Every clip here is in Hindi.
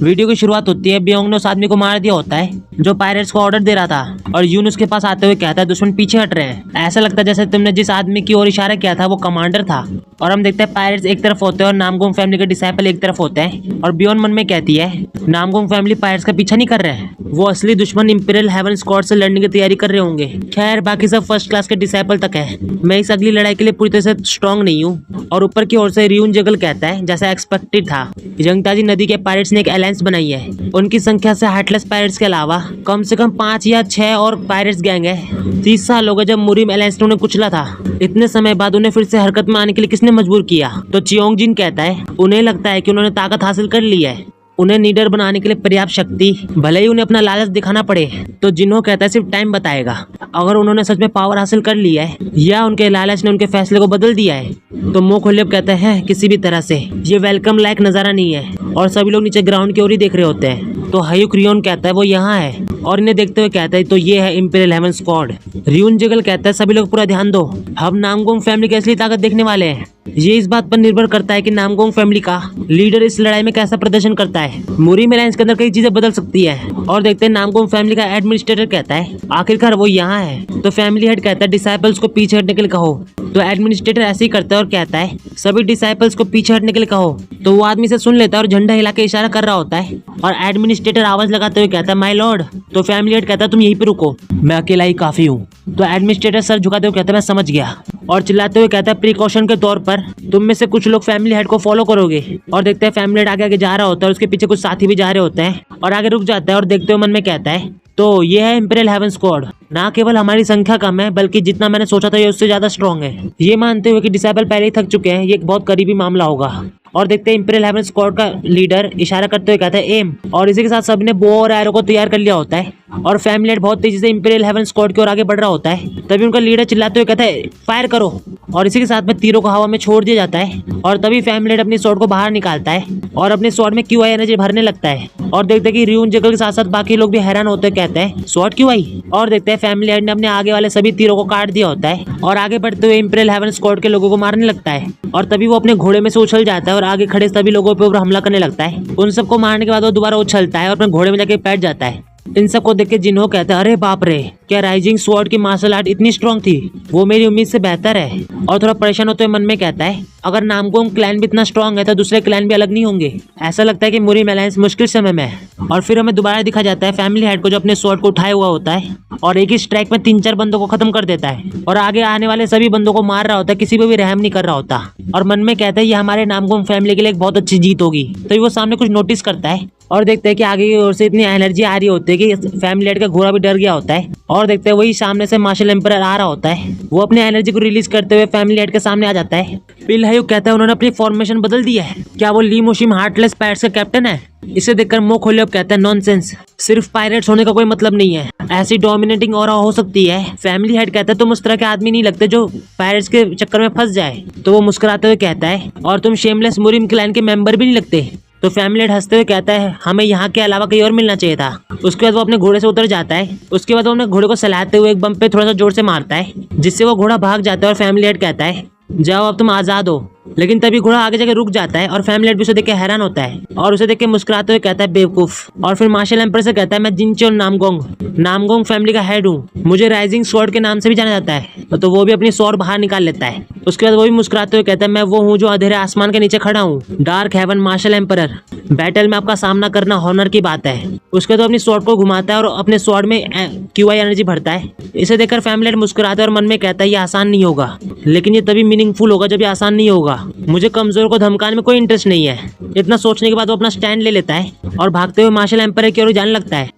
वीडियो की शुरुआत होती है, बियोंग ने उस आदमी को मार दिया होता है जो पायरेट्स को ऑर्डर दे रहा था और यून उसके पास आते हुए कहता है दुश्मन पीछे हट रहे हैं। ऐसा लगता है जैसे तुमने जिस आदमी की ओर इशारा किया था वो कमांडर था। और हम देखते हैं पायरेट्स एक तरफ होते हैं और नामगोंग फैमिली के डिसाइपल एक तरफ होते हैं। और बियोन मन में कहती है नामगोंग फैमिली पायरेट्स का पीछा नहीं कर रहे हैं, वो असली दुश्मन इंपीरियल हेवन स्क्वाड से लड़ने की तैयारी कर रहे होंगे। खैर बाकी सब फर्स्ट क्लास के डिसाइपल तक है, मैं इस अगली लड़ाई के लिए पूरी तरह से स्ट्रांग नहीं हूँ। और ऊपर की ओर से रियून जगल कहता है जैसा एक्सपेक्टेड था, जंगताजी नदी के पायरेट्स ने एक अलायंस बनाई है। उनकी संख्या से हार्टलेस पायरेट्स के अलावा कम से कम 5 या 6 और पायरेट्स गैंग है। 30 साल हो गए जब मुरिम अलायंस ने उन्हें कुचला था, इतने समय बाद उन्हें फिर से हरकत में आने के लिए किसने मजबूर किया? तो चियोंग जिन कहता है उन्हें लगता है कि उन्होंने ताकत हासिल कर ली है, उन्हें लीडर बनाने के लिए पर्याप्त शक्ति, भले ही उन्हें अपना लालच दिखाना पड़े। तो जिन्हों कहता है सिर्फ टाइम बताएगा, अगर उन्होंने सच में पावर हासिल कर लिया है या उनके लालच ने उनके फैसले को बदल दिया है। तो मो खोलियब कहते हैं किसी भी तरह से ये वेलकम लायक नजारा नहीं है। और सभी लोग नीचे ग्राउंड की ओर ही देख रहे होते हैं। तो हयुक रियोन कहता है वो यहाँ है और इन्हें देखते हुए कहता है तो ये है इंपीरियल हेवन स्क्वाड। रियोन जगल कहता है सभी लोग पूरा ध्यान दो, हम नामगोंग फैमिली की असली ताकत देखने वाले हैं। ये इस बात पर निर्भर करता है कि नामगोंग फैमिली का लीडर इस लड़ाई में कैसा प्रदर्शन करता है। मुरिम अलायंस के अंदर कई चीजें बदल सकती है। और देखते हैं नामगोंग फैमिली का एडमिनिस्ट्रेटर कहता है आखिरकार वो यहाँ है। तो फैमिली हेड कहता है डिसाइपल्स को पीछे हटने के लिए कहो। तो एडमिनिस्ट्रेटर ऐसे ही करता है और कहता है सभी डिसाइपल्स को पीछे हटने के लिए कहो। तो वो आदमी से सुन लेता है और झंडा हिला के इशारा कर रहा होता है और एडमिनिस्ट्रेटर आवाज लगाते हुए कहता है माय लॉर्ड। तो फैमिली हेड कहता है तुम यहीं पे रुको, मैं अकेला ही काफी हूँ। तो एडमिनिस्ट्रेटर सर झुकाते हुए कहता है मैं समझ गया और चिल्लाते हुए कहता है प्रिकॉशन के तौर पर तुम में से कुछ लोग फैमिली हेड को फॉलो करोगे। और देखते हैं फैमिली हेड आगे आगे जा रहा होता है और उसके पीछे कुछ साथी भी जा रहे होते हैं और आगे रुक जाता है और देखते हुए मन में कहता है तो ये है इंपीरियल हेवन स्क्वाड, ना केवल हमारी संख्या कम है बल्कि जितना मैंने सोचा था ये उससे ज्यादा स्ट्रांग है। ये मानते हुए कि डिसाइपल पहले ही थक चुके हैं, ये एक बहुत करीबी मामला होगा। और देखते हैं इंपीरियल हेवन स्क्वाड का लीडर इशारा करते हुए कहता है एम। और इसी के साथ सभी ने बो और एरो को तैयार कर लिया होता है और फैमिली हेड बहुत तेजी से इंपीरियल हेवन स्क्वाड की ओर आगे बढ़ रहा होता है। तभी उनका लीडर चिल्लाते हुए कहता है फायर करो। और इसी के साथ में तीरों को हवा में छोड़ दिया जाता है और तभी फैमिली हेड अपनी स्वॉर्ड को बाहर निकालता है और अपने स्वॉर्ड में क्यू आई एनर्जी भरने लगता है। और देखते हैं कि रियून जगल के साथ साथ बाकी लोग भी हैरान होते हैं, कहते हैं स्वॉर्ड क्यू आई। और देखते हैं फैमिली हेड ने अपने आगे वाले सभी तीरों को काट दिया होता है और आगे बढ़ते हुए इंपीरियल हेवन स्क्वाड के लोगों को मारने लगता है। और तभी वो अपने घोड़े में से उछल जाता है और आगे खड़े सभी लोगों पे ऊपर हमला करने लगता है। उन सबको मारने के बाद वो दोबारा उछलता है और अपने घोड़े में जाके बैठ जाता है। इन सबको देख के जिन्हों कहता है अरे बाप रे, क्या राइजिंग स्वॉर्ड की मार्शल आर्ट इतनी स्ट्रांग थी, वो मेरी उम्मीद से बेहतर है। और थोड़ा परेशान होते हुए मन में कहता है अगर नामगोंग क्लैन भी इतना स्ट्रांग है तो दूसरे क्लैन भी अलग नहीं होंगे। ऐसा लगता है कि मुरिम अलायंस मुश्किल समय में है। और फिर हमें दोबारा दिखा जाता है फैमिली हेड को जो अपने स्वॉर्ड को उठाए हुआ होता है और एक ही स्ट्राइक में 3-4 बंदों को खत्म कर देता है और आगे आने वाले सभी बंदों को मार रहा होता है, किसी पे भी रहम नहीं कर रहा होता। और मन में कहता है ये हमारे नामगोंग फैमिली के लिए एक बहुत अच्छी जीत होगी। तो वो सामने कुछ नोटिस करता है और देखते हैं कि आगे की ओर से इतनी एनर्जी आ रही होती है कि फैमिली हेड का घोड़ा भी डर गया होता है। और देखते हैं वही सामने से मार्शल एम्परर आ रहा होता है, वो अपने एनर्जी को रिलीज करते हुए फैमिली हेड के सामने आ जाता है। पिल हयुक कहता है उन्होंने अपनी फॉर्मेशन बदल दी है, क्या वो ली मोशिम हार्टलेस पायरेट्स का कैप्टन है? इसे देखकर मो खोलियब कहता है नॉनसेंस, सिर्फ पायरेट्स होने का कोई मतलब नहीं है, ऐसी डोमिनेटिंग ऑरा हो सकती है। फैमिली हेड कहता है तुम उस तरह के आदमी नहीं लगते जो पायरेट्स के चक्कर में फंस जाए। तो वो मुस्कुराते हुए कहता है और तुम शेमलेस मुरिम क्लैन के मेंबर भी नहीं लगते। तो फैमिली हेड हंसते हुए कहता है हमें यहाँ के अलावा कहीं और मिलना चाहिए था। उसके बाद वो अपने घोड़े से उतर जाता है। उसके बाद वो अपने घोड़े को सहलाते हुए एक बम पे थोड़ा सा जोर से मारता है जिससे वो घोड़ा भाग जाता है और फैमिली हेड कहता है जाओ अब तुम आजाद हो। लेकिन तभी घोड़ा आगे जाके रुक जाता है और फैमिली हेड भी उसे देख के हैरान होता है और उसे देख के मुस्कुराते हुए कहता है बेवकूफ। और फिर मार्शल एम्पर से कहता है मैं जिनचोन नामगोंग फैमिली का हेड हूँ, मुझे राइजिंग स्वॉर्ड के नाम से भी जाना जाता है। तो वो भी अपनी स्वॉर्ड बाहर निकाल लेता है। उसके बाद वो भी मुस्कुराते हुए कहता है मैं वो हूँ जो अंधेरे आसमान के नीचे खड़ा हूँ, dark heaven martial emperor. Battle में आपका सामना करना हॉनर की बात है। उसके बाद अपनी स्वॉर्ड को घुमाता है और अपने स्वॉर्ड में क्यूआई एनर्जी भरता है। इसे देखकर फैमिली हेड मुस्कुराता है और मन में कहता है ये आसान नहीं होगा, लेकिन ये तभी मीनिंगफुल होगा जब ये आसान नहीं होगा। मुझे कमजोर को धमकाने में कोई इंटरेस्ट नहीं है। इतना सोचने के बाद वो अपना स्टैंड ले लेता है और भागते हुए मार्शल एम्परर की ओर जाने लगता है।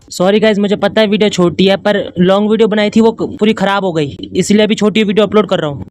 सॉरी गाइज, मुझे पता है वीडियो छोटी है पर लॉन्ग वीडियो बनाई थी वो पूरी खराब हो गई, इसलिए अभी छोटी वीडियो अपलोड कर रहा हूँ।